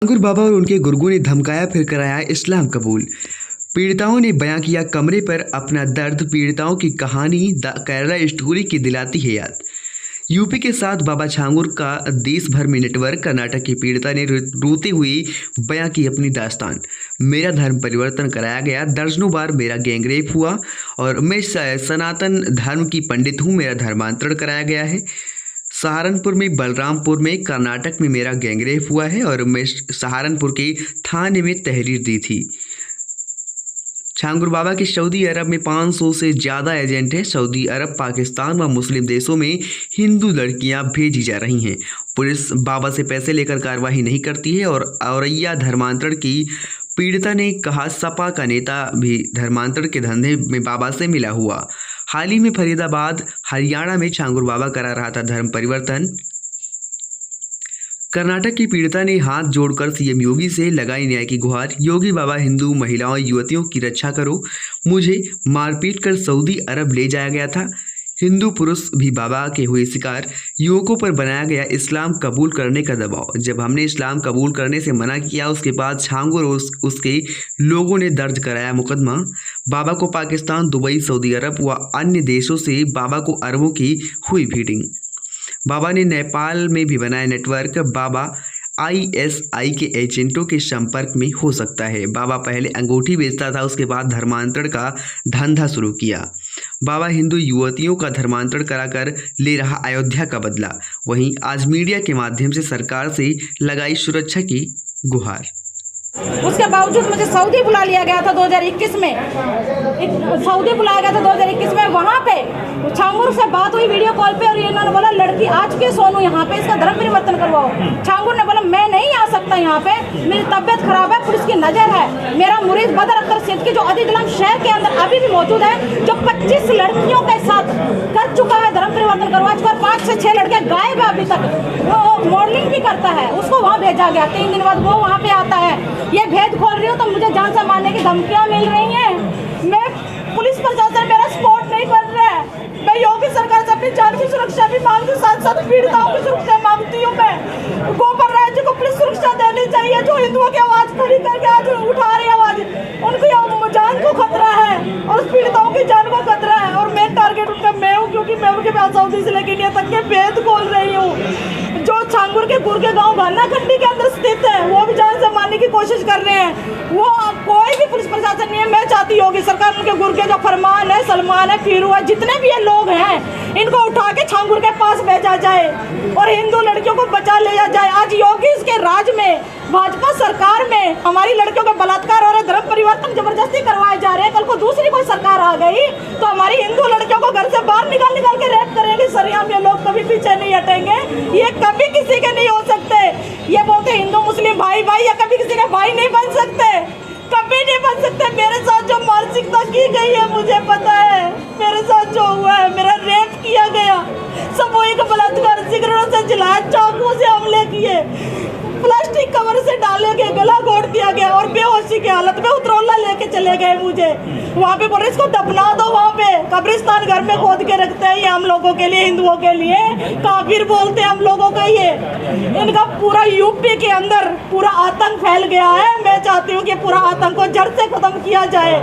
छांगुर बाबा और उनके गुर्गों ने धमकाया फिर कराया इस्लाम कबूल। पीड़िताओं ने बयां किया कमरे पर अपना दर्द। पीड़िताओं की कहानी द केरला स्टोरी की दिलाती है याद। यूपी के साथ बाबा छांगुर का देश भर में नेटवर्क। कर्नाटक की पीड़िता ने रोते हुए बयां की अपनी दास्तान। मेरा धर्म परिवर्तन कराया गया, दर्जनों बार मेरा गैंगरेप हुआ और मैं सनातन धर्म की पंडित हूँ। मेरा धर्मांतरण कराया गया है। सहारनपुर में, बलरामपुर में, कर्नाटक में मेरा गैंगरेप हुआ है और मैं सहारनपुर के थाने में तहरीर दी थी। छांगुर बाबा के सऊदी अरब में 500 से ज़्यादा एजेंट हैं। सऊदी अरब, पाकिस्तान व मुस्लिम देशों में हिंदू लड़कियां भेजी जा रही हैं। पुलिस बाबा से पैसे लेकर कार्रवाई नहीं करती है। और औरैया धर्मांतरण की पीड़िता ने कहा, सपा का नेता भी धर्मांतरण के धंधे में बाबा से मिला हुआ। हाल ही में फरीदाबाद, हरियाणा में छांगुर बाबा करा रहा था धर्म परिवर्तन। कर्नाटक की पीड़िता ने हाथ जोड़कर सीएम योगी से लगाई न्याय की गुहार। योगी बाबा, हिंदू महिलाओं युवतियों की रक्षा करो। मुझे मारपीट कर सऊदी अरब ले जाया गया था। हिंदू पुरुष भी बाबा के हुए शिकार। युवकों पर बनाया गया इस्लाम कबूल करने का दबाव। जब हमने इस्लाम कबूल करने से मना किया, उसके बाद छांगुर और उसके लोगों ने दर्ज कराया मुकदमा। बाबा को पाकिस्तान, दुबई, सऊदी अरब व अन्य देशों से बाबा को अरबों की हुई फीडिंग। बाबा ने नेपाल में भी बनाया नेटवर्क। बाबा आईएसआई के एजेंटों के संपर्क में हो सकता है। बाबा पहले अंगूठी बेचता था, उसके बाद धर्मांतरण का धंधा शुरू किया। बाबा हिंदू युवतियों का धर्मांतरण कराकर ले रहा अयोध्या का बदला। वहीं आज मीडिया के माध्यम से सरकार से लगाई सुरक्षा की गुहार। उसके बावजूद मुझे सऊदी बुला लिया गया था 2021 में। सऊदी बुलाया गया था 2021 में। वहाँ पे छांगुर से बात हुई वीडियो कॉल पे और इन्होंने बोला, लड़की आज के सोनू यहाँ पे, इसका धर्म परिवर्तन करवाओ। छांगुर ने बोला, मैं नहीं आ सकता यहाँ पे, मेरी तबियत खराब है, पुलिस की नजर है। मेरा मुरीद बदर अख्तर सिद्दीकी जो अदीजलाम शहर के अंदर अभी भी मौजूद है, जो 25 लड़कियों के साथ कर चुका है धर्म परिवर्तन करवा चुका। 5 से 6 लड़के गायब है अभी तक। वो मॉडलिंग भी करता है, उसको वहाँ भेजा गया। 3 दिन बाद वो वहाँ पे आता है। ये भेद खोल रही हूँ तो मुझे जान से मारने की धमकियाँ मिल रही हैं। मैं पुलिस प्रशासन मेरा सपोर्ट नहीं कर रहा है। मैं योगी सरकार से अपनी जान की सुरक्षा भी मांगती हूँ, साथ साथ पीड़िताओं की सुरक्षा मांगती हूँ। मैं गोपाल राय जी को पुलिस सुरक्षा देनी चाहिए, जो हिंदुओं की आवाज़ खड़ी करके आज उठा रही आवाज़। उनकी जान को खतरा है और उस पीड़िताओं की जान को खतरा है। और मैं टारगेट उनका मैं हूँ, क्योंकि मैं उनके सऊदी से लेकर इंडिया तक के भेद खोल रही हूँ। जो छांगुर के गुर्गे गाँव भाना खंडी के अंदर स्थित है, वो भी जान से मारने की कोशिश कर रहे हैं। वो कोई भी पुलिस प्रशासन नहीं है। मैं चाहती होगी सरकार उनके गुर्गे जो फरमान है, सलमान है, फिरू है, जितने भी ये लोग हैं, इनको उठा के छांगुर के पास भेजा जाए और हिंदू लड़कियों को बचा लिया जाए। आज योगी के राज में, भाजपा सरकार में हमारी लड़कियों का बलात्कार और धर्म परिवर्तन जबरदस्ती करवाए जा रहे हैं। कल को दूसरी कोई सरकार आ गई तो हमारी हिंदू लड़कियों को घर से बाहर निकाल के रेप करेंगे सरियाम। ये लोग कभी पीछे नहीं हटेंगे, ये कभी किसी के नहीं हो सकते। ये बोलते हिंदू मुस्लिम भाई भाई, या कभी किसी के भाई नहीं बन सकते, कभी नहीं बन सकते। मेरे साथ जो मानसिकता की गई है मुझे पता है। मेरे साथ जो हुआ है, मेरा रेप किया गया, सामूहिक बलात्कार, सिगरेटों से जलाया, चाकू से हमले किए, प्लास्टिक कवर से डाले गए, गला घोट दिया गया और बेहोशी की हालत में उतरौला लेके चले गए मुझे। वहाँ पे बोले इसको दफना दो, वहाँ पे कब्रिस्तान घर में खोद के रखते हैं। ये हम लोगों के लिए, हिंदुओं के लिए काफिर बोलते हैं हम लोगों का। ये इनका पूरा यूपी के अंदर पूरा आतंक फैल गया है। मैं चाहती हूँ कि पूरा आतंक को जड़ से खत्म किया जाए।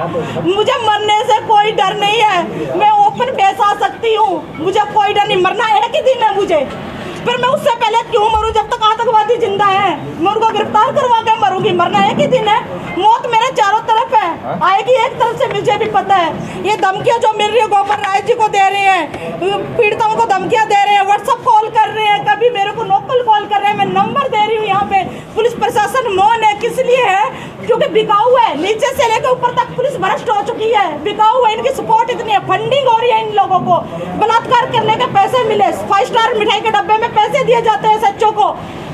मुझे मरने से कोई डर नहीं है, मैं ओपन पेश आ सकती हूँ, मुझे कोई डर नहीं। मरना एक ही दिन है मुझे, फिर मैं उससे पहले क्यों मरूं? जब तक आतंकवादी जिंदा है, मैं उनको गिरफ्तार करवा के मरूंगी। मरना एक ही दिन है। मौत मेरे चारों तरफ है, आएगी एक तरफ से, मुझे भी पता है। ये धमकियां जो मिल रही है गोपाल राय जी को दे रहे हैं, पीड़िताओं को धमकियां दे रहे हैं, व्हाट्सएप कॉल कर रहे हैं, कभी मेरे को लोकल कॉल कर रहे हैं। मैं नंबर दे रही हूँ यहाँ पे। पुलिस प्रशासन मौन है, किस लिए है? क्योंकि बिकाऊ है, नीचे से लेकर ऊपर तक पुलिस भ्रष्ट हो चुकी है, बिकाऊ है। इनकी सपोर्ट इतनी है, फंडिंग हो रही है इन लोगों को। बलात्कार करने के पैसे मिले, 5 स्टार मिठाई के डब्बे में पैसे दिए जाते हैं सच्चों को।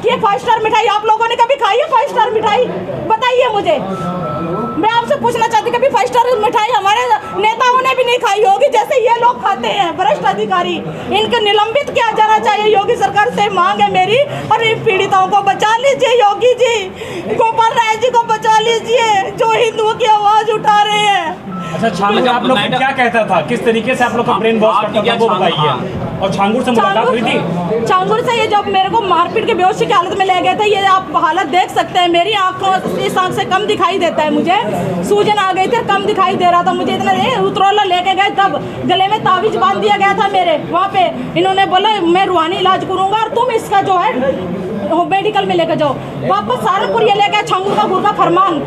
ये 5 स्टार मिठाई आप लोगों ने कभी खाई है? 5 स्टार मिठाई बताइए मुझे। मैं आपसे पूछना चाहती, कभी 5 स्टार मिठाई हमारे नेताओं ने भी नहीं खाई होगी जैसे ये लोग खाते हैं, भ्रष्ट अधिकारी। इनके निलंबित किया जाना चाहिए। योगी सरकार से मांग है मेरी, और इन पीड़िताओं को बचा लीजिए योगी जी, गोपाल राय जी को बचा लीजिए, जो हिंदुओं की आवाज उठा रहे हैं। अच्छा छांगुर आप लोग क्या कहता था, किस तरीके से आप लोग का ब्रेन वॉश करता था वो बताइए। और छांगुर से मुलाकात हुई थी? छांगुर से ये जब मेरे को मारपीट के बेहोशी की हालत में ले गए थे, ये आप हालत देख सकते हैं, मेरी आंखों इस आंख से कम दिखाई देता है, मुझे सूजन आ गई थी, कम दिखाई दे रहा था मुझे, इतना उतरौला लेके गए तब गले में ताबीज बांध दिया गया था मेरे वहाँ पे। इन्होंने बोला मैं रूहानी इलाज करूंगा और तुम इसका जो है मेडिकल में लेकर जाओ। वापस सहारनपुर ये लेकर छांगुर का गुर का फरमान,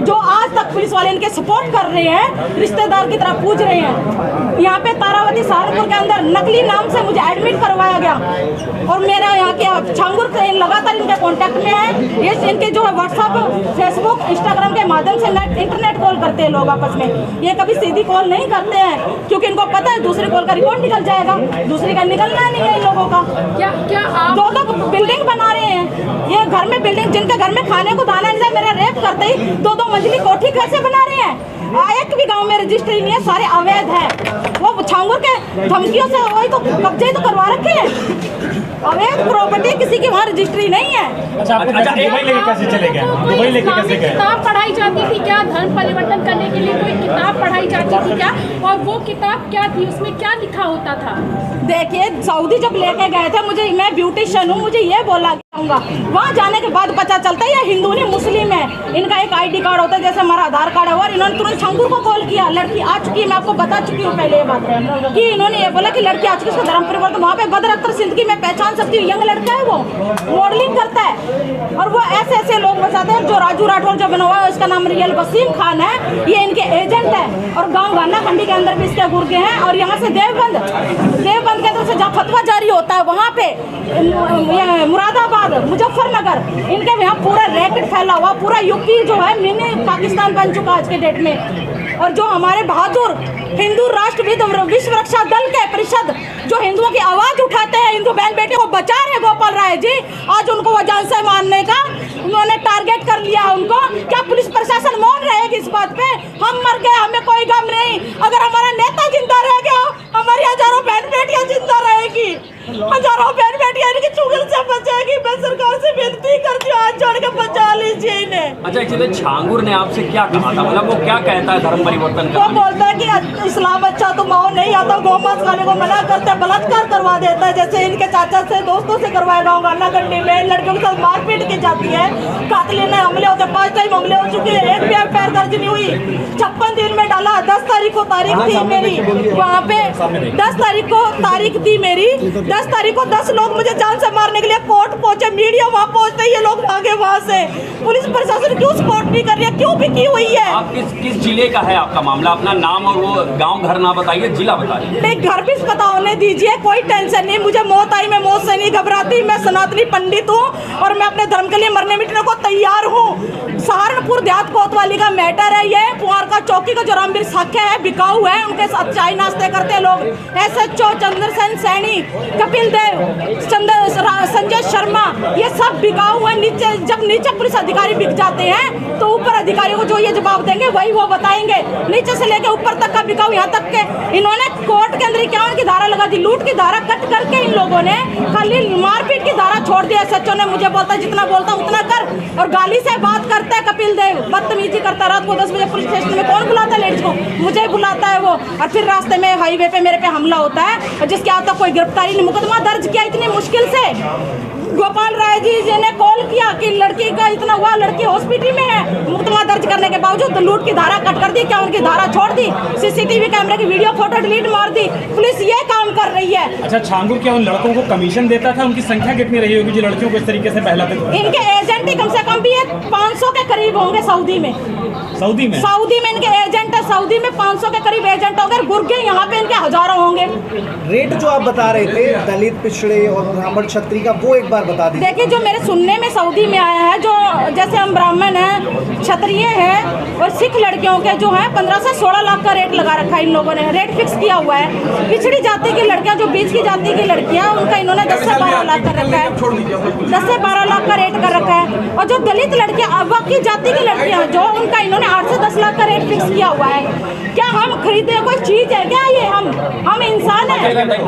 जो आज तक पुलिस वाले इनके सपोर्ट कर रहे हैं, रिश्तेदार की तरह पूछ रहे हैं। यहाँ पे तारावती सहारनपुर के अंदर नकली नाम से मुझे एडमिट करवाया गया और मेरा यहाँ के छांगुर से लगातार इनके कांटेक्ट में है। ये इनके जो है व्हाट्सएप, फेसबुक, इंस्टाग्राम के माध्यम से इंटरनेट कॉल करते हैं लोग आपस में। ये कभी सीधी कॉल नहीं करते हैं क्योंकि इनको पता है दूसरी कॉल का रिकॉर्ड निकल जाएगा, दूसरी का निकलना नहीं है इन लोगों का। क्या आप दो बिल्डिंग बना रहे हैं, ये घर में बिल्डिंग, जिनके घर में खाने को दाना नहीं, मेरा रेप करते ही 2-2 मंजिली कोठी कैसे बना रहे हैं? एक भी गांव में रजिस्ट्री नहीं है, सारे अवैध है। वो छांगुर के धमकियों से वही तो कब्जे तो करवा रखे हैं, अवैध प्रॉपर्टी, किसी की वहाँ रजिस्ट्री नहीं है। अच्छा दुबई लेके कैसे चले गए? दुबई लेके कैसे गए? किताब पढ़ाई जाती थी क्या धर्म परिवर्तन करने के लिए? कोई किताब पढ़ाई जाती थी क्या? और वो किताब क्या थी, उसमें क्या लिखा होता था? देखिए सऊदी जब लेके गए थे मुझे, मैं ब्यूटिशियन हूँ, मुझे ये बोला जाऊंगा, वहाँ जाने के बाद पता चलता है ये हिंदू नहीं मुस्लिम है। इनका एक ID कार्ड होता है जैसे हमारा आधार कार्ड है, और इन्होंने तुरंत छांगुर को कॉल किया, लड़की आ चुकी है, मैं आपको बता चुकी हूँ पहले ये बात कि इन्होंने ये बोला कि लड़की आ चुकी है, उसका धर्म परिवर्तन। वहाँ पे बदर अख्तर सिंध की मैं पहचान सकती हूँ, यंग लड़का है, वो मॉडलिंग करता है और वो ऐसे ऐसे लोग बचाते हैं। जो राजू राठौर जो बना हुआ है उसका नाम रियल वसीम खान है, ये इनके एजेंट है और गाँव गाना खंडी के अंदर भी इसके गुर्गे हैं। और यहाँ से देवबंद के अंदर से जहाँ फतवा जारी होता है वहाँ पे मुरादाबाद, मुजफ्फरनगर, इनके यहाँ पूरा रैकेट फैला हुआ, पूरा यूपी जो है मिनी पाकिस्तान बन चुका आज के डेट में। और जो हमारे बहादुर हिंदू राष्ट्रविद विश्व रक्षा दल के परिषद जो हिंदुओं की आवाज उठाते हैं, हिंदू बहन बेटे को बचा रहे गोपाल राय जी, आज उनको वो जान से मारने का उन्होंने टारगेट कर लिया उनको। क्या पुलिस प्रशासन मौन रहेगी इस बात पे? हम मर गए, हमें कोई गम नहीं, अगर हमारा नेता जिंदा रह गया हमारी हजारों बहन बेटियां जिंदा रहेगी, हजारों बहन बेटियां इनकी चुगल से बचेगी। मैं सरकार से विनती करती हूँ, हाथ जोड़ के बचा लीजिए इन्हें। अच्छा एक्चुअली छांगुर ने आपसे क्या कहा था, मतलब वो क्या कहता है धर्म परिवर्तन का? वो बोलता है कि इस्लाम अच्छा, तो माहौल नहीं आता, गौमांस खाने को मना करते हैं, बलात्कार करवा देता है, जैसे इनके चाचा से दोस्तों से करवाया गाँव गाना गंडी में, लड़कियों के साथ मारपीट की जाती है, कातिलाना हमले होते, 5 टाइम हमले हो चुके हैं, एक भी एफआईआर दर्ज नहीं हुई, 56 दिन में डाला। 10 तारीख को तारीख थी मेरी वहाँ पे, 10 तारीख को तारीख थी मेरी, 10 तारीख को 10 लोग मुझे जान से मारने के लिए कोर्ट पहुंचे, मीडिया वहाँ पहुंचते ही ये लोग भागे वहाँ से। पुलिस प्रशासन क्यों सपोर्ट नहीं कर रही है, क्यों भी की हुई है? आप किस जिले का है आपका मामला? अपना नाम और वो गांव घर ना बताइए, जिला बताइए। नहीं, घर भी पता होने दीजिए, कोई टेंशन नहीं, मुझे मौत आई, मैं मौत से नहीं घबराती, मैं सनातनी पंडित हूँ और मैं अपने धर्म के लिए मरने मिटने को तैयार हूँ। सहारनपुर देहात कोतवाली का मैटर है ये, पुआर का चौकी का जो रामवीर साख्य है बिकाऊ है, उनके साथ चाय नाश्ते करते हैं लोग, SHO चंद्रसेन सैनी, कपिल देव, संजय शर्मा, ये सब बिकाऊ है। नीचे जब नीचे पुलिस अधिकारी बिक जाते हैं तो ऊपर अधिकारियों को जो ये जवाब देंगे वही वो बताएंगे। नीचे से लेके ऊपर तक का बिकाऊ, यहाँ तक के इन्होंने कोर्ट के अंदर 51 की धारा लगा दी, लूट की धारा कट करके इन लोगों ने खाली मारपीट की धारा छोड़ दिया। SHO ने मुझे बोलता जितना बोलता उतना कर, और गाली से बात करता है कपिल देव, बदतमीजी करता है। रात को 10 बजे पुलिस स्टेशन में कौन बुलाता है लेडीज को? मुझे बुलाता है वो, और फिर रास्ते में हाईवे पे मेरे पे हमला होता है, और जिसके आज तक कोई गिरफ्तारी नहीं, मुकदमा दर्ज किया इतनी मुश्किल से। गोपाल राय जी ने कॉल किया कि लड़की का इतना हुआ, लड़की हॉस्पिटल में है, मुकदमा दर्ज करने के बावजूद तो लूट की धारा कट कर दी, क्या उनकी धारा छोड़ दी, CCTV कैमरे की वीडियो फोटो डिलीट मार दी। पुलिस ये काम कर रही है। अच्छा छांगुर क्या उन लड़कों को कमीशन देता था? उनकी संख्या कितनी रही होगी जो लड़कियों को इस तरीके से बहलाते थे? इनके एजेंट ही कम से कम भी 500 के करीब होंगे सऊदी में। सऊदी में इनके एजेंट है, सऊदी में 500 के करीब एजेंट होंगे, गुर्गे यहाँ पे इनके हजारों होंगे। रेट जो आप बता रहे थे दलित, पिछड़े और ब्राह्मण क्षत्रिय का, वो एक बार बता दीजिए। देखिए जो मेरे सुनने में सऊदी में आया है, जो जैसे हम ब्राह्मण हैं, क्षत्रिय हैं और सिख लड़कियों के जो है 15 से 16 लाख का रेट लगा रखा है इन लोगों ने, रेट फिक्स किया हुआ है। पिछड़ी जाति की लड़कियां, जो बीच की जाति की लड़कियां, उनका इन्होंने 10 से 12 लाख कर रखा है, 10 से 12 लाख का रेट कर रखा है। और और जो दलित लड़कियां बाकी जाति की लड़कियां जो उनका इन्होंने 8 से 10 लाख का रेट फिक्स किया हुआ है। क्या हम खरीदे कोई चीज है क्या? ये हम इंसान हैं।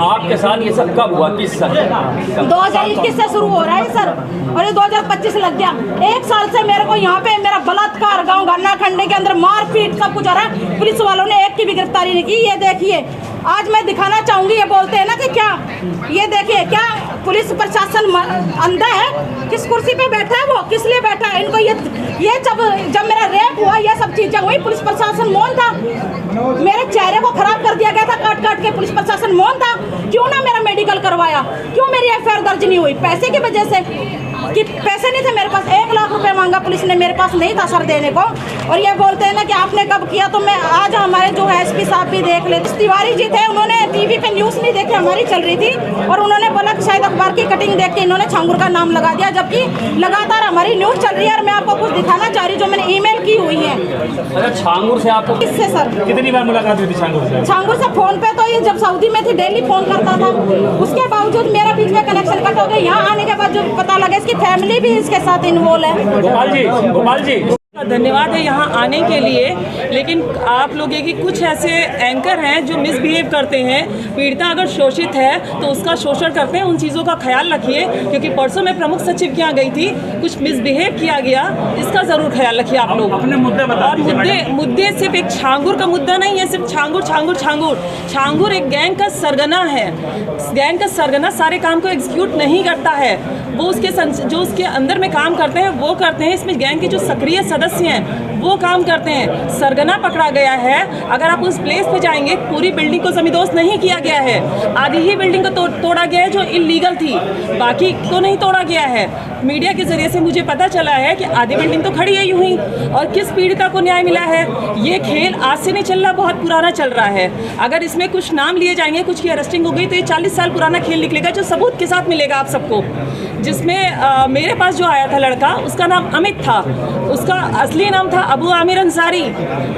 आपके साथ ये सब कब हुआ, किस साल? 2021 से शुरू हो रहा है सर, और ये 2025 लग गया। 1 साल से मेरे को यहाँ पे मेरा बलात्कार, गाँव गन्ना खंडे के अंदर मारपीट सब कुछ हो रहा है। पुलिस वालों ने एक की भी गिरफ्तारी नहीं की। ये देखिए, आज मैं दिखाना चाहूंगी, ये बोलते हैं ना कि क्या, ये देखिए क्या पुलिस प्रशासन अंधा है? किस कुर्सी पे बैठा है वो, किस लिए बैठा है? इनको ये जब मेरा रेप हुआ, ये सब चीजें हुई, पुलिस प्रशासन मौन था। मेरे चेहरे को खराब कर दिया गया था काट काट के, पुलिस प्रशासन मौन था। क्यों ना मेरा मेडिकल करवाया? क्यों मेरी एफआईआर दर्ज नहीं हुई? पैसे की वजह से कि पैसे नहीं थे मेरे पास। 1 लाख रुपए मांगा पुलिस ने, मेरे पास नहीं था सर देने को। और ये बोलते हैं ना कि आपने कब किया, तो मैं आज हमारे जो है एसपी साहब भी देख ले, तिवारी जी थे, उन्होंने टीवी पे न्यूज़ नहीं देखी, हमारी चल रही थी, और उन्होंने बोला कि शायद अखबार की कटिंग देख के इन्होंने छांगुर का नाम लगा दिया, जबकि लगातार हमारी न्यूज़ चल रही है। और मैं आपको कुछ दिखाना चाह रही हूँ जो मैंने ईमेल की हुई है। अच्छा, छांगुर से आपको किससे सर? कितनी बार मुलाकात हुई थी छांगुर से? छांगुर से फोन पे तो ये जब सऊदी में थी डेली फोन करता था, उसके बावजूद मेरा बीच में कनेक्शन कट हो गया। यहाँ आने के बाद जो पता लगा इसकी फैमिली भी इसके साथ इन्वॉल्व है। गोपाल जी धन्यवाद है यहाँ आने के लिए, लेकिन आप लोग कि कुछ ऐसे एंकर हैं जो मिसबिहेव करते हैं। पीड़िता अगर शोषित है तो उसका शोषण करते हैं, उन चीज़ों का ख्याल रखिए, क्योंकि परसों मैं प्रमुख सचिव के यहाँ गई थी, कुछ मिसबिहेव किया गया, इसका ज़रूर ख्याल रखिए आप लोग। अपने मुद्दे बता दीजिए। और मुद्दे सिर्फ एक छांगुर का मुद्दा नहीं है, सिर्फ छांगुर एक गैंग का सरगना है। गैंग का सरगना सारे काम को एग्जीक्यूट नहीं करता है, वो जो उसके अंदर में काम करते हैं वो करते हैं। इसमें गैंग के जो सक्रिय सदस्य हैं वो काम करते हैं। सरगना पकड़ा गया है। अगर आप उस प्लेस पे जाएंगे, पूरी बिल्डिंग को जमींदोज नहीं किया गया है, आधी ही बिल्डिंग को तोड़ा गया है जो इलीगल थी, बाकी को नहीं तोड़ा गया है। मीडिया के जरिए से मुझे पता चला है कि आधी बिल्डिंग तो खड़ी है यूं ही, और किस पीड़िता को न्याय मिला है? ये खेल आज से नहीं चल रहा, बहुत पुराना चल रहा है। अगर इसमें कुछ नाम लिए जाएंगे, कुछ की अरेस्टिंग हो गई, तो ये 40 साल पुराना खेल निकलेगा, जो सबूत के साथ मिलेगा आप सबको। जिसमें मेरे पास जो आया था लड़का, उसका नाम अमित था, उसका असली नाम था अबू आमिर अंसारी।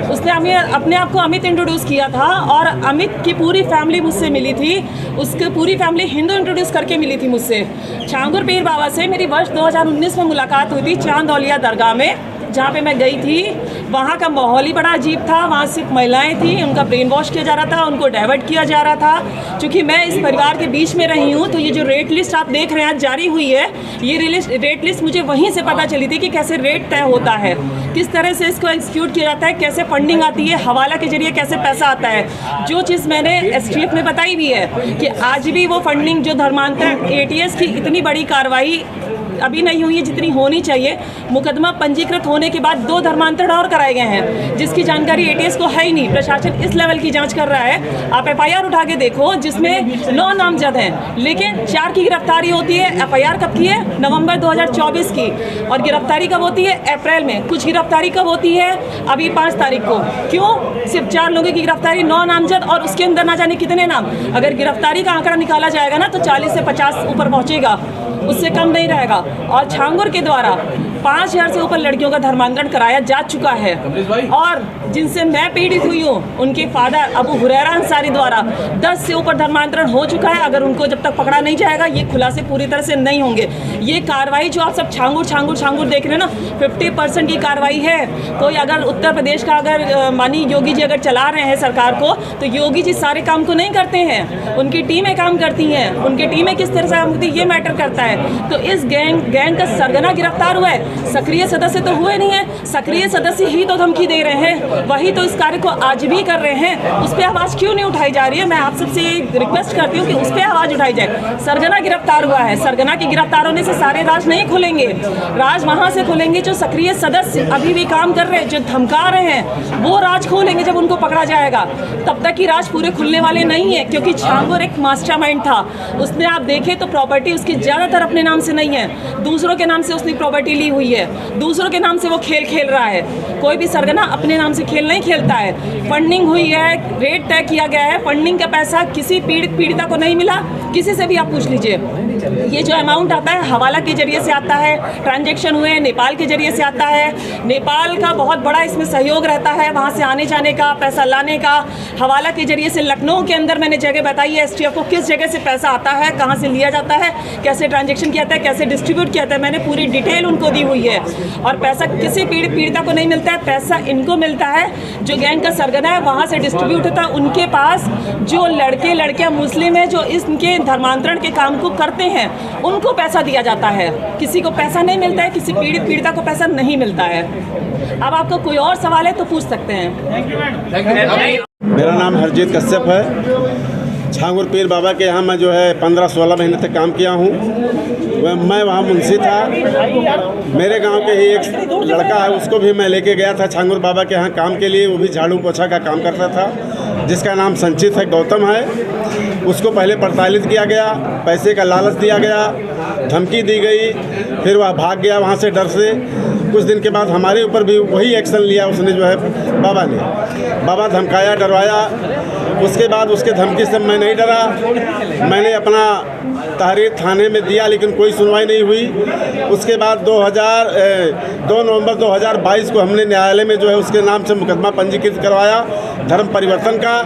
उसने अपने आप को अमित इंट्रोड्यूस किया था, और अमित की पूरी फैमिली मुझसे मिली थी, उसकी पूरी फैमिली हिंदू इंट्रोड्यूस करके मिली थी मुझसे। छांगुर पीर बाबा से मेरी वर्ष 2019 में मुलाकात हुई थी चांद औलिया दरगाह में, जहाँ पे मैं गई थी। वहाँ का माहौल ही बड़ा अजीब था। वहाँ सिर्फ महिलाएं थी, उनका ब्रेन वॉश किया जा रहा था, उनको डाइवर्ट किया जा रहा था। क्योंकि मैं इस परिवार के बीच में रही हूँ, तो ये जो रेट लिस्ट आप देख रहे हैं आज जारी हुई है, ये रेट लिस्ट मुझे वहीं से पता चली थी कि कैसे रेट तय होता है, किस तरह से इसको एग्जीक्यूट किया जाता है, कैसे फंडिंग आती है, हवाला के जरिए कैसे पैसा आता है। जो चीज़ मैंने एसटीएफ में बताई भी है कि आज भी वो फंडिंग जो धर्मांतरण एटीएस की इतनी बड़ी कार्रवाई अभी नहीं हुई है जितनी होनी चाहिए। मुकदमा पंजीकृत होने के बाद 2 धर्मांतरण और कराए गए हैं, जिसकी जानकारी एटीएस को है ही नहीं। प्रशासन इस लेवल की जांच कर रहा है। आप एफआईआर उठा के देखो, जिसमें 9 नामजद हैं, लेकिन 4 की गिरफ्तारी होती है। एफआईआर कब की है? नवंबर 2024 की, और गिरफ्तारी कब होती है? अप्रैल में। कुछ गिरफ्तारी कब होती है? अभी 5 तारीख को। क्यों सिर्फ 4 लोगों की गिरफ्तारी, 9 नामजद, और उसके अंदर ना जाने कितने नाम। अगर गिरफ्तारी का आंकड़ा निकाला जाएगा ना, तो 40 से 50 ऊपर पहुँचेगा, उससे कम नहीं रहेगा। और छांगुर के द्वारा 5000 से ऊपर लड़कियों का धर्मांतरण कराया जा चुका है, और जिनसे मैं पीड़ित हुई हूँ उनके फादर अबू हुरैरा अंसारी द्वारा 10 से ऊपर धर्मांतरण हो चुका है। अगर उनको जब तक पकड़ा नहीं जाएगा, ये खुलासे पूरी तरह से नहीं होंगे। ये कार्रवाई जो आप सब छांगुर देख रहे हैं ना, 50% की कार्रवाई है। कोई अगर उत्तर प्रदेश का अगर मानी योगी जी अगर चला रहे हैं सरकार को, तो योगी जी सारे काम को नहीं करते हैं, उनकी टीमें काम करती हैं। उनकी टीमें किस तरह से काम करती है, ये मैटर करता है। तो इस गैंग का सरगना गिरफ्तार हुआ है, सक्रिय सदस्य तो हुए नहीं है। सक्रिय सदस्य ही तो धमकी दे रहे हैं, वही तो इस कार्य को आज भी कर रहे हैं। उस पर आवाज़ क्यों नहीं उठाई जा रही है? मैं आप सबसे रिक्वेस्ट करती हूँ कि उस पर आवाज़ उठाई जाए। सरगना गिरफ्तार हुआ है, सरगना के गिरफ्तार होने से सारे राज नहीं खुलेंगे। राज वहाँ से खुलेंगे जो सक्रिय सदस्य अभी भी काम कर रहे हैं, जो धमका रहे हैं, वो राज खोलेंगे जब उनको पकड़ा जाएगा। तब तक की राज पूरे खुलने वाले नहीं है, क्योंकि छांगुर एक मास्टरमाइंड था। उसने आप देखें तो प्रॉपर्टी उसकी ज़्यादातर अपने नाम से नहीं है, दूसरों के नाम से उसने प्रॉपर्टी ली हुई है, दूसरों के नाम से वो खेल रहा है। कोई भी सरगना अपने नाम से खेल नहीं खेलता है। फंडिंग हुई है, रेट तय किया गया है, फंडिंग का पैसा किसी पीड़िता को नहीं मिला, किसी से भी आप पूछ लीजिए। ये जो अमाउंट आता है हवाला के जरिए से आता है, ट्रांजैक्शन हुए हैं नेपाल के जरिए से आता है। नेपाल का बहुत बड़ा इसमें सहयोग रहता है, वहाँ से आने जाने का, पैसा लाने का। हवाला के जरिए से लखनऊ के अंदर मैंने जगह बताई है STF को किस जगह से पैसा आता है, कहाँ से लिया जाता है, कैसे ट्रांजैक्शन किया जाता है, कैसे डिस्ट्रीब्यूट किया जाता है, मैंने पूरी डिटेल उनको दी हुई है। और पैसा किसी पीड़िता को नहीं मिलता है, पैसा इनको मिलता है जो गैंग का सरगना है, वहाँ से डिस्ट्रीब्यूट होता है। उनके पास जो लड़के लड़कियाँ मुस्लिम हैं जो इनके धर्मांतरण के काम को करते हैं उनको पैसा दिया जाता है। किसी को पैसा नहीं मिलता है, किसी पीड़िता को पैसा नहीं मिलता है। अब आपको कोई और सवाल है तो पूछ सकते हैं। मेरा नाम हरजीत कश्यप है। छांगुर पीर बाबा के यहाँ मैं जो है 15-16 महीने तक काम किया हूँ। मैं वहाँ मुंशी था। मेरे गांव के ही एक लड़का है, उसको भी मैं लेके गया था छांगुर बाबा के यहाँ काम के लिए। वो भी झाड़ू पोछा का काम करता था, जिसका नाम संचित है, गौतम है। उसको पहले प्रताड़ित किया गया, पैसे का लालच दिया गया, धमकी दी गई, फिर वह भाग गया वहाँ से डर से। कुछ दिन के बाद हमारे ऊपर भी वही एक्शन लिया उसने, जो है बाबा धमकाया, डरवाया। उसके बाद उसके धमकी से मैं नहीं डरा, मैंने अपना तहरीर थाने में दिया, लेकिन कोई सुनवाई नहीं हुई। उसके बाद 2 नवंबर 2022 को हमने न्यायालय में जो है उसके नाम से मुकदमा पंजीकृत करवाया धर्म परिवर्तन का।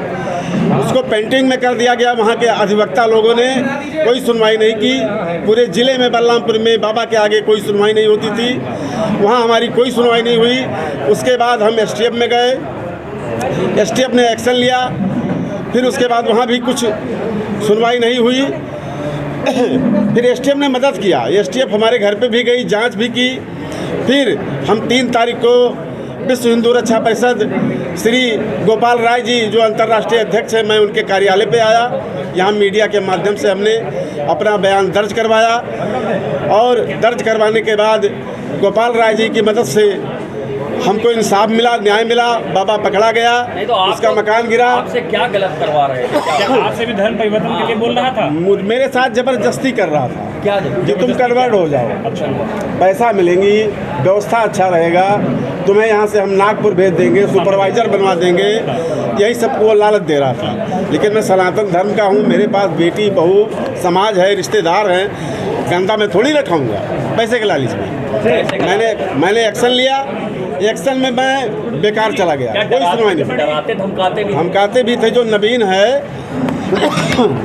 उसको पेंटिंग में कर दिया गया। वहाँ के अधिवक्ता लोगों ने कोई सुनवाई नहीं की। पूरे ज़िले में बलरामपुर में बाबा के आगे कोई सुनवाई नहीं होती थी, वहाँ हमारी कोई सुनवाई नहीं हुई। उसके बाद हम STF में गए, STF ने एक्शन लिया, फिर उसके बाद वहाँ भी कुछ सुनवाई नहीं हुई। फिर STF ने मदद किया, STF हमारे घर पे भी गई, जांच भी की। फिर हम 3 तारीख को विश्व हिंदू रक्षा परिषद श्री गोपाल राय जी जो अंतर्राष्ट्रीय अध्यक्ष हैं, मैं उनके कार्यालय पे आया। यहाँ मीडिया के माध्यम से हमने अपना बयान दर्ज करवाया और दर्ज करवाने के बाद गोपाल राय जी की मदद से हमको इंसाफ मिला, न्याय मिला। बाबा पकड़ा गया, तो उसका मकान गिरा। आपसे क्या गलत करवा रहे थे? आपसे भी धर्म परिवर्तन के लिए बोल रहा था? मेरे साथ जबरदस्ती कर रहा था क्या कि तुम कन्वर्ट हो जाओ, अच्छा, पैसा मिलेंगी, व्यवस्था अच्छा रहेगा, तुम्हें यहाँ से हम नागपुर भेज देंगे, सुपरवाइजर बनवा देंगे, यही सबको वो लालच दे रहा था। लेकिन मैं सनातन धर्म का हूँ, मेरे पास बेटी बहू समाज है, रिश्तेदार हैं, गंदा मैं थोड़ी रखाऊंगा पैसे के लालच में। मैंने एक्शन लिया, एक्शन में मैं बेकार चला गया, कोई सुनवाई नहीं। डराते धमकाते भी थे। जो नवीन है,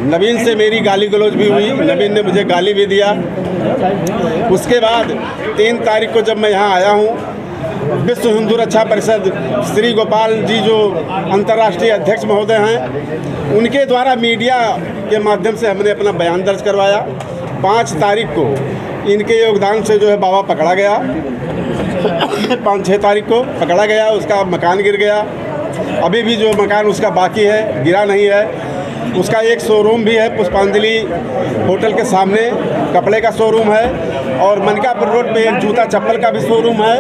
नवीन से मेरी गाली गलौज भी हुई, नवीन ने मुझे गाली भी दिया। उसके बाद 3 तारीख को जब मैं यहाँ आया हूँ, विश्व हिंदू रक्षा परिषद श्री गोपाल जी जो अंतर्राष्ट्रीय अध्यक्ष महोदय हैं, उनके द्वारा मीडिया के माध्यम से हमने अपना बयान दर्ज करवाया। 5 तारीख को इनके योगदान से जो है बाबा पकड़ा गया। 5-6 तारीख को पकड़ा गया, उसका मकान गिर गया। अभी भी जो मकान उसका बाकी है, गिरा नहीं है। उसका एक शोरूम भी है, पुष्पांजलि होटल के सामने कपड़े का शोरूम है, और मनकापुर रोड पे एक जूता चप्पल का भी शोरूम है।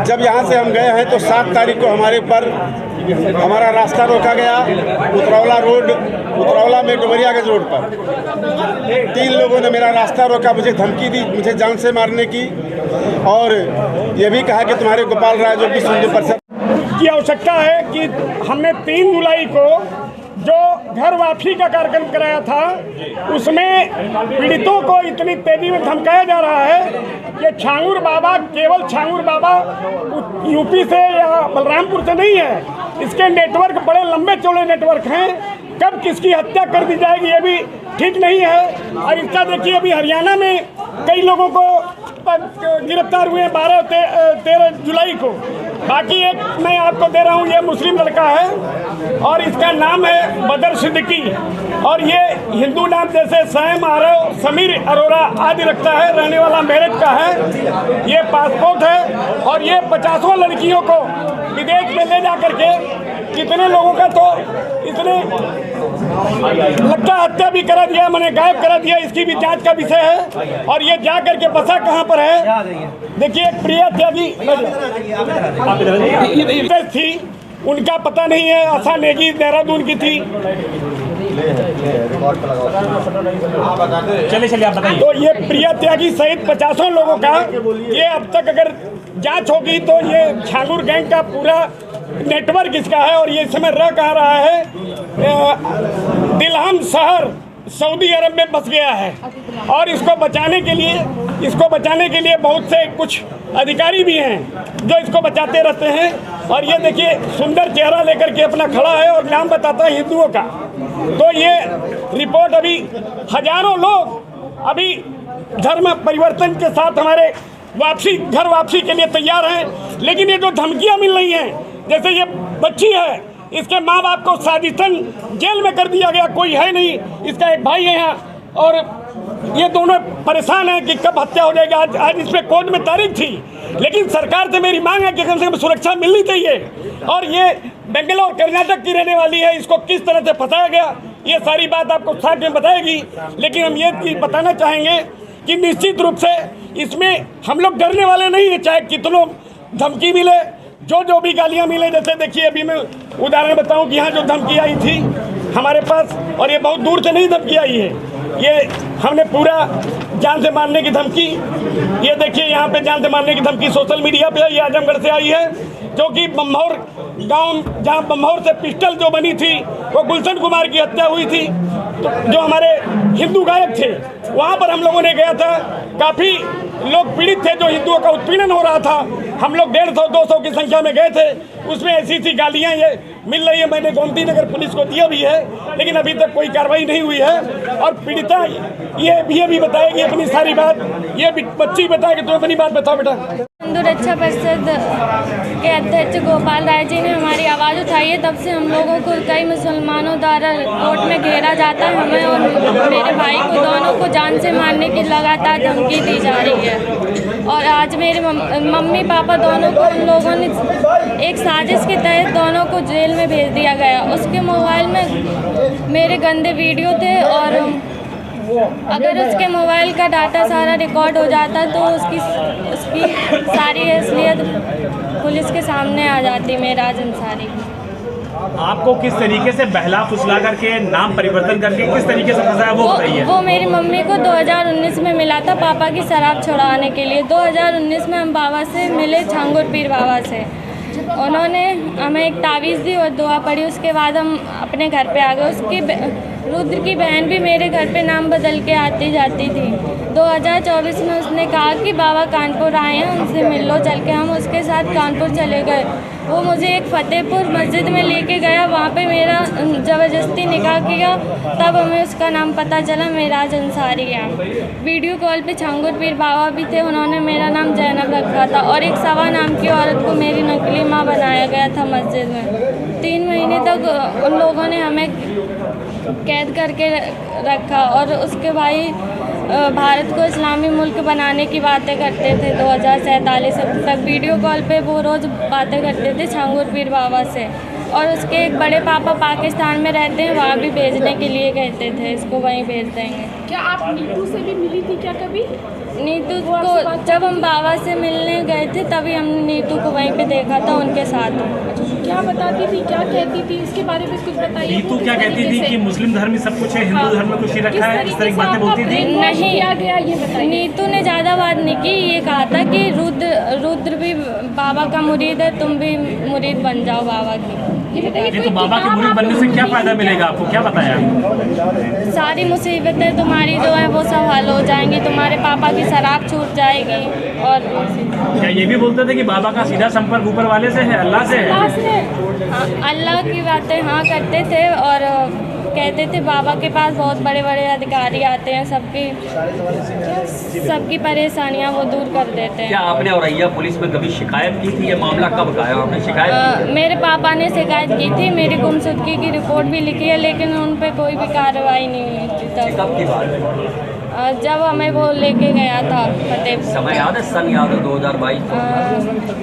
जब यहाँ से हम गए हैं तो 7 तारीख को हमारे ऊपर हमारा रास्ता रोका गया, उतरौला में डुमरियागंज रोड पर 3 लोगों ने मेरा रास्ता रोका, मुझे धमकी दी, मुझे जान से मारने की, और ये भी कहा कि तुम्हारे गोपाल राय जो विश्व हिंदू परिषद की आवश्यकता है कि हमने 3 जुलाई को जो घर वापसी का कार्यक्रम कराया था, उसमें पीड़ितों को इतनी तेजी में धमकाया जा रहा है कि छांगुर बाबा केवल छांगुर बाबा यूपी से या बलरामपुर से नहीं है, इसके नेटवर्क बड़े लंबे चौड़े नेटवर्क हैं। कब किसकी हत्या कर दी जाएगी ये भी ठीक नहीं है। और इसका देखिए अभी हरियाणा में कई लोगों को गिरफ्तार हुए 12-13 जुलाई को। बाकी एक मैं आपको दे रहा हूँ, ये मुस्लिम लड़का है और इसका नाम है बदर सिद्दीकी, और ये हिंदू नाम जैसे सैम आरव, समीर अरोरा आदि रखता है, रहने वाला मेरठ का है। ये पासपोर्ट है और ये 50 लड़कियों को विदेश में ले जा करके कितने लोगों का तो इतने लगता हत्या भी करा दिया, मैंने गायब करा दिया। इसकी भी जांच का विषय है। और ये जा करके बसा कहाँ पर है, देखिए प्रिया त्यागी थी, उनका पता नहीं है, आशा नेगी देहरादून की थी। चलिए आप बताइए। तो ये प्रिया त्यागी सहित 50 लोगों का ये अब तक अगर जांच होगी तो ये छांगुर गैंग का पूरा नेटवर्क इसका है और ये इस समय रह कहाँ रहा है, दिलहम शहर सऊदी अरब में बस गया है। और इसको बचाने के लिए बहुत से कुछ अधिकारी भी हैं जो इसको बचाते रहते हैं। और ये देखिए सुंदर चेहरा लेकर के अपना खड़ा है और नाम बताता है हिंदुओं का। तो ये रिपोर्ट अभी हजारों लोग अभी धर्म परिवर्तन के साथ हमारे घर वापसी के लिए तैयार हैं। लेकिन ये जो धमकियां मिल रही हैं, जैसे ये बच्ची है, इसके माँ बाप को साजिशन जेल में कर दिया गया, कोई है नहीं, इसका एक भाई है यहाँ, और ये दोनों परेशान हैं कि कब हत्या हो जाएगा। आज इसमें कोर्ट में तारीख थी, लेकिन सरकार से मेरी मांग है कि कम से कम सुरक्षा मिलनी चाहिए। और ये बेंगलोर कर्नाटक की रहने वाली है, इसको किस तरह से फंसाया गया ये सारी बात आपको साथ में बताएगी। लेकिन हम ये बताना चाहेंगे कि निश्चित रूप से इसमें हम लोग डरने वाले नहीं है, चाहे कितनों धमकी मिले, जो भी गालियाँ मिले। जैसे देखिए अभी मैं उदाहरण बताऊं कि यहाँ जो धमकी आई थी हमारे पास, और ये बहुत दूर से नहीं धमकी आई है, ये हमने पूरा जान से मारने की धमकी, ये देखिए यहाँ पे जान से मारने की धमकी सोशल मीडिया पे ये आजमगढ़ से आई है, जो कि बम्हौर गांव, जहाँ बम्हौर से पिस्टल जो बनी थी वो गुलशन कुमार की हत्या हुई थी, तो जो हमारे हिंदू गायक थे वहाँ पर हम लोगों ने गया था। काफ़ी लोग पीड़ित थे, जो हिंदुओं का उत्पीड़न हो रहा था। हम लोग 150-200 की संख्या में गए थे। उसमें ऐसी गालियाँ ये मिल रही है। मैंने गोमती नगर पुलिस को दिया भी है, लेकिन अभी तक कोई कार्रवाई नहीं हुई है। और पीड़िता ये भी बताएगी अपनी सारी बात, ये बच्ची बताएगी। तो अपनी बात बताओ बेटा। हिंदू रक्षा परिषद के अध्यक्ष गोपाल राय जी ने हमारी आवाज़ उठाई है, तब से हम लोगों को कई मुसलमानों द्वारा कोर्ट में घेरा जाता है। हमें और मेरे भाई को दोनों को जान से मारने की लगातार धमकी दी जा रही है। और आज मेरे मम्मी पापा दोनों को उन लोगों ने एक साजिश के तहत दोनों को जेल में भेज दिया गया। उसके मोबाइल में मेरे गंदे वीडियो थे, और अगर उसके मोबाइल का डाटा सारा रिकॉर्ड हो जाता तो उसकी सारी असलियत पुलिस के सामने आ जाती। मेराज अंसारी आपको किस तरीके से बहला फुसला करके नाम परिवर्तन करके किस तरीके से फंसाया वो बताइए। वो मेरी मम्मी को 2019 में मिला था पापा की शराब छुड़ाने के लिए। 2019 में हम बाबा से मिले, छांगुर पीर बाबा से। उन्होंने हमें एक तावीज़ दी और दुआ पढ़ी। उसके बाद हम अपने घर पे आ गए। उसकी रुद्र की बहन भी मेरे घर पे नाम बदल के आती जाती थी। 2024 में उसने कहा कि बाबा कानपुर आए हैं, उनसे मिल लो चल के। हम उसके साथ कानपुर चले गए। वो मुझे एक फतेहपुर मस्जिद में लेके गया, वहाँ पे मेरा ज़बरदस्ती निकाह किया। तब हमें उसका नाम पता चला, मेराज अंसारी है। वीडियो कॉल पे छांगुर पीर बाबा भी थे, उन्होंने मेरा नाम जैनब रखा था। और एक 1.25 नाम की औरत को मेरी नकली माँ बनाया गया था मस्जिद में। 3 महीने तक उन लोगों ने हमें कैद करके रखा। और उसके भाई भारत को इस्लामी मुल्क बनाने की बातें करते थे। 2047 तक वीडियो कॉल पे वो रोज़ बातें करते थे छांगुर पीर बाबा से। और उसके एक बड़े पापा पाकिस्तान में रहते हैं, वहाँ भी भेजने के लिए कहते थे इसको वहीं भेज देंगे। क्या आप नीतू से भी मिली थी क्या कभी? नीतू को जब हम बाबा से मिलने गए थे तभी हमने नीतू को वहीं पे देखा था उनके साथ। क्या बताती थी, क्या कहती थी, इसके बारे में कुछ बताइए। नीतू क्या कहती थी कि मुस्लिम धर्म में सब कुछ है, हिंदू धर्म में कुछ ही रखा है, इस तरह की बातें बोलती थी? नहीं किया गया ये बताइए। नीतू ने ज़्यादा बात नहीं की। ये कहा था कि रुद्र भी बाबा का मुरीद है, तुम भी मुरीद बन जाओ बाबा की। ये तो बाबा के मुरीद बनने से क्या फ़ायदा मिलेगा आपको, क्या बताया? सारी मुसीबतें तुम्हारी जो है वो सब हल हो जाएंगी, तुम्हारे पापा की शराब छूट जाएगी। और क्या ये भी बोलते थे कि बाबा का सीधा संपर्क ऊपर वाले से है, अल्लाह से है? हाँ, अल्लाह की बातें हाँ करते थे। और कहते थे बाबा के पास बहुत बड़े बड़े अधिकारी आते हैं, सबकी परेशानियां वो दूर कर देते हैं। क्या आपने औरैया पुलिस में कभी शिकायत की थी? ये मामला कब का है? आपने शिकायत मेरे पापा ने शिकायत की थी, मेरी गुमशुदगी की रिपोर्ट भी लिखी है, लेकिन उन पर कोई भी कार्रवाई नहीं हुई थी। कब की बात है? जब हमें वो लेके गया था फतेहपुर। समय याद है? सन याद है? 2022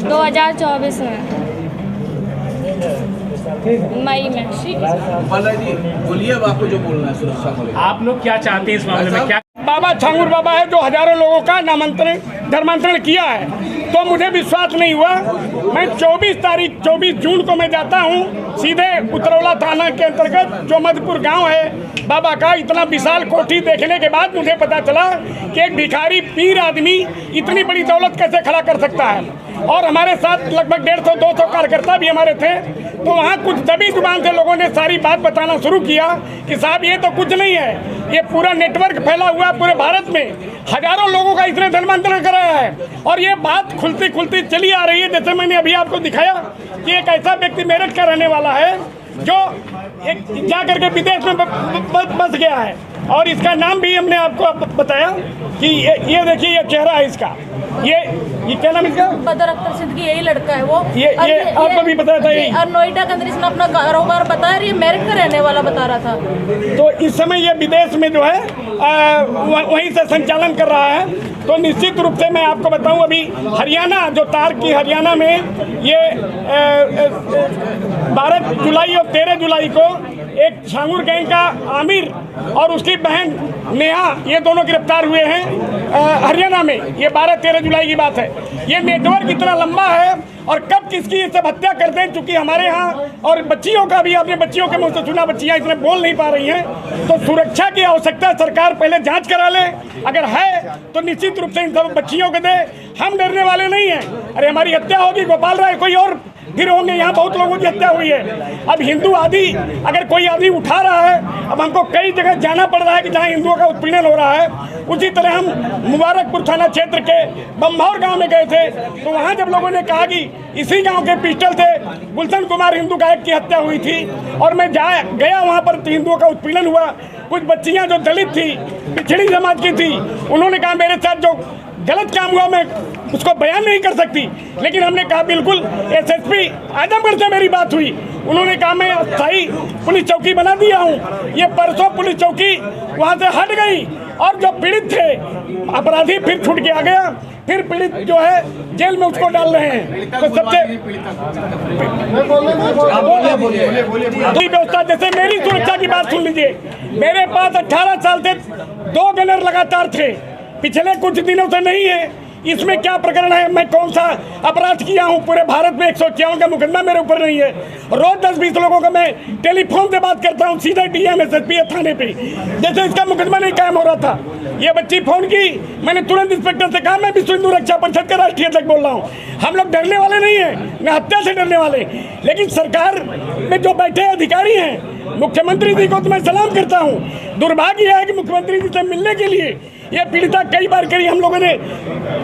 2024 में मई में। जी बोलिए, अब आपको जो बोलना है सुरक्षा को। आप लोग क्या चाहते हैं इस मामले में? क्या बाबा छांगुर बाबा है जो हजारों लोगों का धर्मांतरण किया है, तो मुझे विश्वास नहीं हुआ। मैं 24 जून को मैं जाता हूँ सीधे उतरौला थाना के अंतर्गत जो मधुपुर गांव है बाबा का। इतना विशाल कोठी देखने के बाद मुझे पता चला कि एक भिखारी पीर आदमी इतनी बड़ी दौलत कैसे खड़ा कर सकता है। और हमारे साथ लगभग 150-200 कार्यकर्ता भी हमारे थे। तो वहाँ कुछ दबी जुबान से लोगों ने सारी बात बताना शुरू किया कि साहब ये तो कुछ नहीं है, ये पूरा नेटवर्क फैला हुआ है पूरे भारत में, हजारों लोगों का इसने धर्मांतरण कराया है। और ये बात खुलती खुलती चली आ रही है। जैसे मैंने अभी आपको दिखाया कि एक ऐसा व्यक्ति मेरठ का रहने वाला है जो एक जा करके विदेश में बस गया है, और इसका नाम भी हमने आपको बताया कि ये देखिए ये चेहरा है इसका, ये क्या नाम इसका? बदर अख्तर सिद्दीकी, यही लड़का है वो। ये आपको भी बताया था यही। और नोएडा के अंदर इसने अपना कारोबार बताया, ये मेरठ का रहने वाला बता रहा था। तो इस समय ये विदेश में जो है वहीं से संचालन कर रहा है। तो निश्चित रूप से मैं आपको बताऊं, अभी हरियाणा जो तार की हरियाणा में ये 12 जुलाई और 13 जुलाई को एक छांगुर गैंग का आमिर और उसकी बहन नेहा, ये दोनों गिरफ्तार हुए हैं हरियाणा में। ये 12-13 जुलाई की बात है। ये नेटवर्क इतना लंबा है और कब किसकी ये सब हत्या कर दें, चूंकि हमारे यहाँ और बच्चियों का भी, आपने बच्चियों के मुँह से सुना, बच्चियाँ इसमें बोल नहीं पा रही हैं। तो सुरक्षा की आवश्यकता सरकार पहले जांच करा ले, अगर है तो निश्चित रूप से इन सब बच्चियों को दे। हम डरने वाले नहीं हैं। अरे हमारी हत्या होगी, गोपाल राय कोई और फिर होंगे, यहाँ बहुत लोगों की हत्या हुई है। अब हिंदू आदि अगर कोई आदमी उठा रहा है, अब हमको कई जगह जाना पड़ रहा है कि जहाँ हिंदुओं का उत्पीड़न हो रहा है। उसी तरह हम मुबारकपुर थाना क्षेत्र के बम्भौर गांव में गए थे, तो वहाँ जब लोगों ने कहा कि इसी गांव के पिस्टल से गुलशन कुमार हिंदू गायक की हत्या हुई थी, और मैं गया वहाँ पर हिंदुओं का उत्पीड़न हुआ। कुछ बच्चियाँ जो दलित थी, पिछड़ी समाज की थी, उन्होंने कहा मेरे साथ जो गलत काम हुआ मैं उसको बयान नहीं कर सकती, लेकिन हमने कहा बिल्कुल एसएसपी आजमगढ़ से मेरी बात हुई। उन्होंने कहा मैं अस्थायी पुलिस चौकी बना दिया हूँ। ये परसों पुलिस चौकी वहाँ से हट गई और जो पीड़ित थे अपराधी फिर छूट के आ गया, फिर पीड़ित जो है जेल में उसको डाल रहे हैं। तो सबसे व्यवस्था, जैसे मेरी सुरक्षा की बात सुन लीजिए, मेरे पास 18 साल से 2 गनर लगातार थे, पिछले कुछ दिनों से नहीं है। इसमें क्या प्रकरण है, मैं कौन सा अपराध किया हूं? पूरे भारत में 151 का मुकदमा मेरे ऊपर नहीं है। रोज 10-20 लोगों का मैं टेलीफोन से बात करता हूं, सीधा डीएम एसएसपी थाने पे, जैसे इसका मुकदमा नहीं कायम हो रहा था। ये बच्ची फोन की, मैंने तुरंत इंस्पेक्टर से कहा मैं विश्व हिंदू रक्षा परिषद का राष्ट्रीय अध्यक्ष बोल रहा हूँ। हम लोग डरने वाले नहीं है, न हत्या से डरने वाले। लेकिन सरकार में जो बैठे अधिकारी हैं, मुख्यमंत्री जी को तो मैं सलाम करता हूँ। दुर्भाग्य है कि मुख्यमंत्री जी से मिलने के लिए ये पीड़िता कई बार करी, हम लोगों ने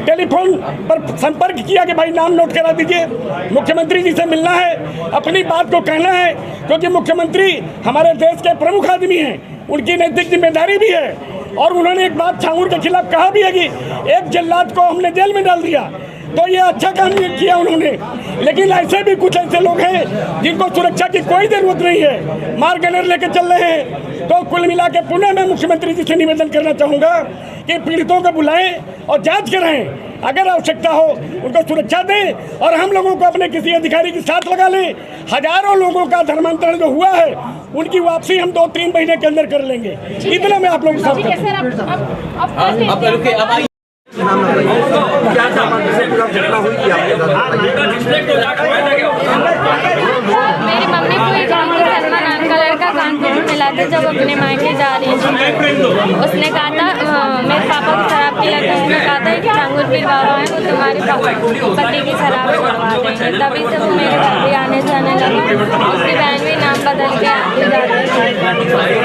टेलीफोन पर संपर्क किया कि भाई नाम नोट करा दीजिए, मुख्यमंत्री जी से मिलना है, अपनी बात को कहना है, क्योंकि मुख्यमंत्री हमारे देश के प्रमुख आदमी हैं, उनकी नैतिक जिम्मेदारी भी है। और उन्होंने एक बात छांगुर के खिलाफ कहा भी है कि एक जल्लाद को हमने जेल में डाल दिया, तो ये अच्छा काम किया उन्होंने। लेकिन ऐसे भी कुछ ऐसे लोग हैं जिनको सुरक्षा की कोई जरूरत नहीं है, मार गनर लेके चल रहे हैं। तो कुल मिला के पुनः मैं मुख्यमंत्री जी से निवेदन करना चाहूँगा कि पीड़ितों को बुलाएं और जांच कराएं, अगर आवश्यकता हो उनको सुरक्षा दें, और हम लोगों को अपने किसी अधिकारी के साथ लगा लें। हजारों लोगों का धर्मांतरण जो हुआ है उनकी वापसी हम 2-3 महीने के अंदर कर लेंगे। इतना मैं आप लोगों के साथ मेरी मम्मी को एक सलमान नाम का लड़का कानपुर में मिला था जब अपने मायके जा रही थी। उसने कहा था मेरे पापा को शराब की लत है, उसने कहा था कि छांगुर पीर बाबा हैं वो तुम्हारे पति की शराब छुड़वा देंगे। तभी से वो मेरे घर भी आने जाने लगा। उसकी बहन भी नाम बदल के आती जाती है।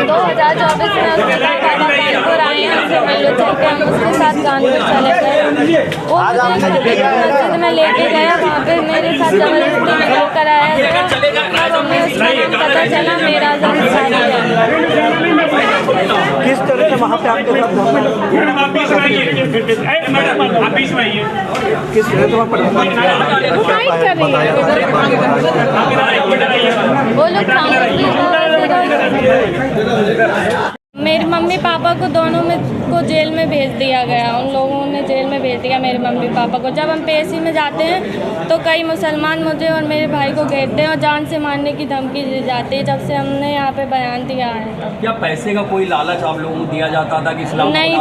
2024 में उसके पापा कानपुर आए हैं, उससे मिलो चल के हम उसके साथ कानपुर चले गए। वो मुझे मस्जिद में लेके गया, वहाँ पे मेरे साथ जबरदस्ती निकल कर आया था। तो हमें उसका नाम पता चला मेरा जब शादी है। किस तरह से वहाँ पे आपके साथ किस तरह से वो लोग मेरे मम्मी पापा को दोनों में को जेल में भेज दिया गया। उन लोगों ने जेल में भेज दिया मेरे मम्मी पापा को। जब हम पेशी में जाते हैं तो कई मुसलमान मुझे और मेरे भाई को घेरते हैं और जान से मारने की धमकी दी जाती है। जब से हमने यहाँ पे बयान दिया है। क्या पैसे का कोई लालच आप लोगों को दिया जाता था कि इस्लाम? नहीं,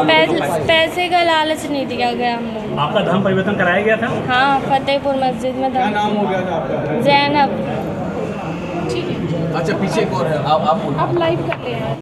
पैसे का लालच नहीं दिया गया हम लोग। आपका धर्म परिवर्तन कराया गया था? हाँ, फतेहपुर मस्जिद में। क्या नाम हो गया था आपका? जैनब। अच्छा, पीछे कौन है? आप लाइव कर ले हैं।